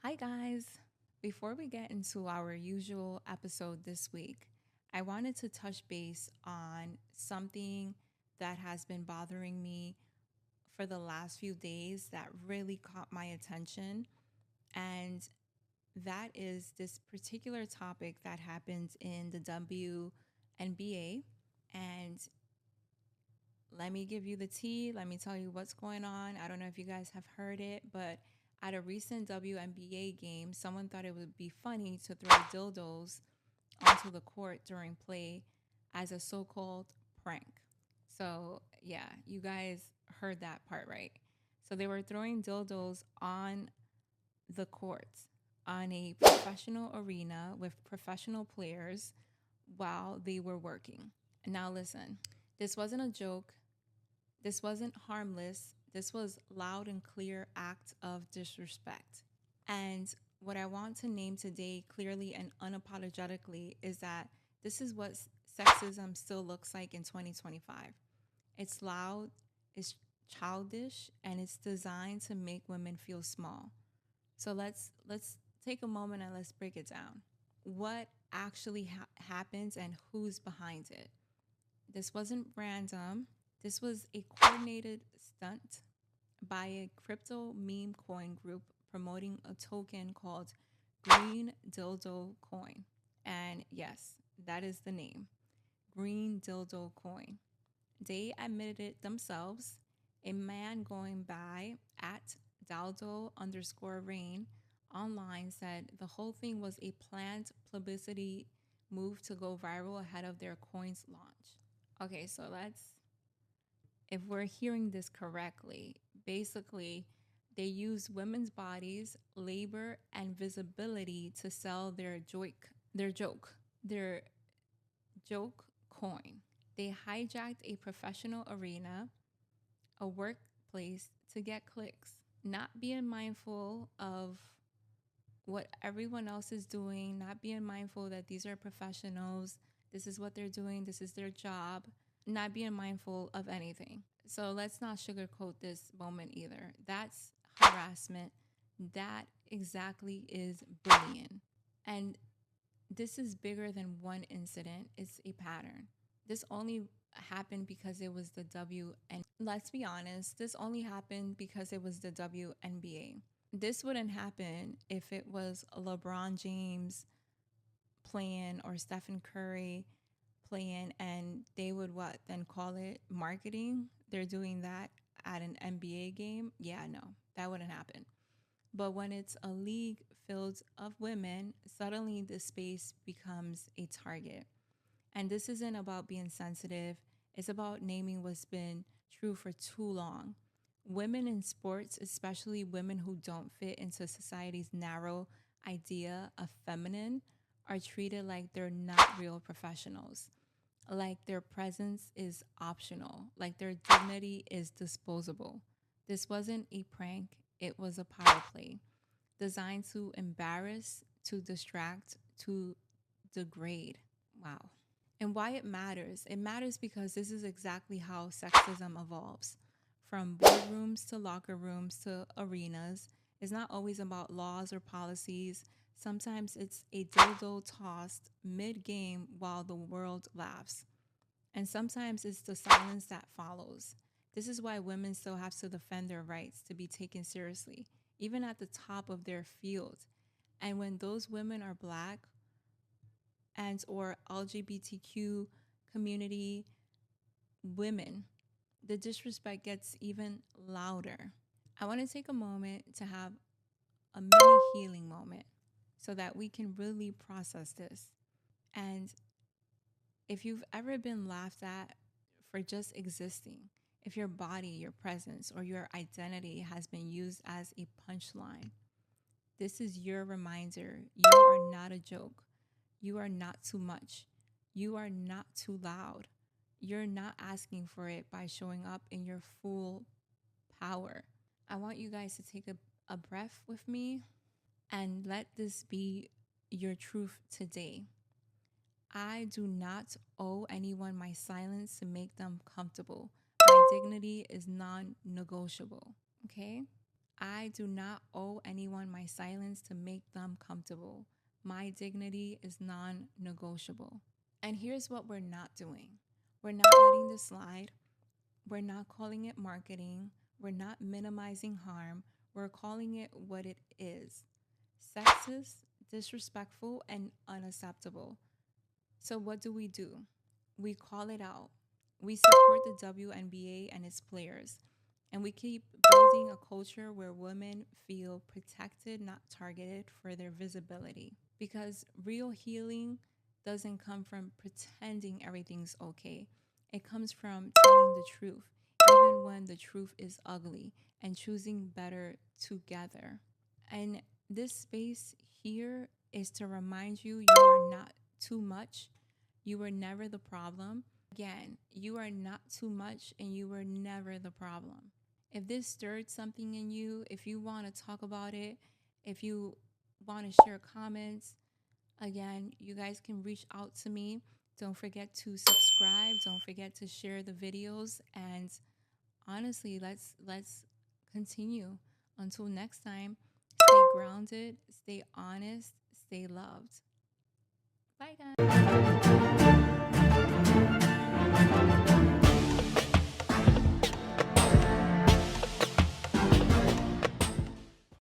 Hi, guys. Before we get into our usual episode this week, I wanted to touch base on something that has been bothering me for the last few days that really caught my attention. And that is this particular topic that happens in the WNBA. And let me give you the tea. Let me tell you what's going on. I don't know if you guys have heard it, but at a recent WNBA game, someone thought it would be funny to throw dildos onto the court during play as a so called prank. So, yeah, you guys heard that part right. So, they were throwing dildos on the court on a professional arena with professional players while they were working. Now, listen, this wasn't a joke. This wasn't harmless. This was loud and clear act of disrespect. And what I want to name today clearly and unapologetically is that this is what sexism still looks like in 2025. It's loud, it's childish, and it's designed to make women feel small. So let's take a moment and let's break it down. What actually happens and who's behind it? This wasn't random. This was a coordinated stunt by a crypto meme coin group promoting a token called Green Dildo Coin. And yes, that is the name, Green Dildo Coin. They admitted it themselves. A man going by at Daldo underscore rain online said the whole thing was a planned publicity move to go viral ahead of their coin's launch. Okay, so if we're hearing this correctly, basically, they use women's bodies, labor, and visibility to sell their joke coin. They hijacked a professional arena, a workplace to get clicks, not being mindful of what everyone else is doing, not being mindful that these are professionals, this is what they're doing, this is their job, not being mindful of anything. So let's not sugarcoat this moment either. That's harassment. That exactly is bullying. And this is bigger than one incident, it's a pattern. This only happened because it was the let's be honest, this only happened because it was the WNBA. This wouldn't happen if it was LeBron James playing or Stephen Curry playing and they would what then call it marketing. They're doing that at an NBA game. Yeah, no, that wouldn't happen. But when it's a league filled of women, suddenly the space becomes a target. And this isn't about being sensitive, it's about naming what's been true for too long. Women in sports, especially women who don't fit into society's narrow idea of feminine, are treated like they're not real professionals, like their presence is optional, like their dignity is disposable. This wasn't a prank, it was a power play designed to embarrass, to distract, to degrade. Wow. And why it matters? It matters because this is exactly how sexism evolves. From boardrooms to locker rooms to arenas, it's not always about laws or policies. Sometimes it's a dildo tossed mid game while the world laughs. And sometimes it's the silence that follows. This is why women still have to defend their rights to be taken seriously, even at the top of their field. And when those women are black and or LGBTQ community women, the disrespect gets even louder. I want to take a moment to have a mini healing moment so that we can really process this. And if you've ever been laughed at for just existing, if your body, your presence, or your identity has been used as a punchline, this is your reminder. You are not a joke. You are not too much. You are not too loud. You're not asking for it by showing up in your full power. I want you guys to take a breath with me and let this be your truth today. I do not owe anyone my silence to make them comfortable. My dignity is non negotiable. Okay? I do not owe anyone my silence to make them comfortable. My dignity is non negotiable. And here's what we're not doing, we're not letting this slide. We're not calling it marketing. We're not minimizing harm. We're calling it what it is: sexist, disrespectful, and unacceptable. So, what do? We call it out. We support the WNBA and its players. And we keep building a culture where women feel protected, not targeted for their visibility. Because real healing doesn't come from pretending everything's okay, it comes from telling the truth, even when the truth is ugly, and choosing better together. And this space here is to remind you you are not too much. You were never the problem. Again, you are not too much and you were never the problem. If this stirred something in you, if you want to talk about it, if you want to share comments, again, you guys can reach out to me. Don't forget to subscribe. Don't forget to share the videos. And honestly, let's continue. Until next time, stay grounded, stay honest, stay loved. Bye, guys.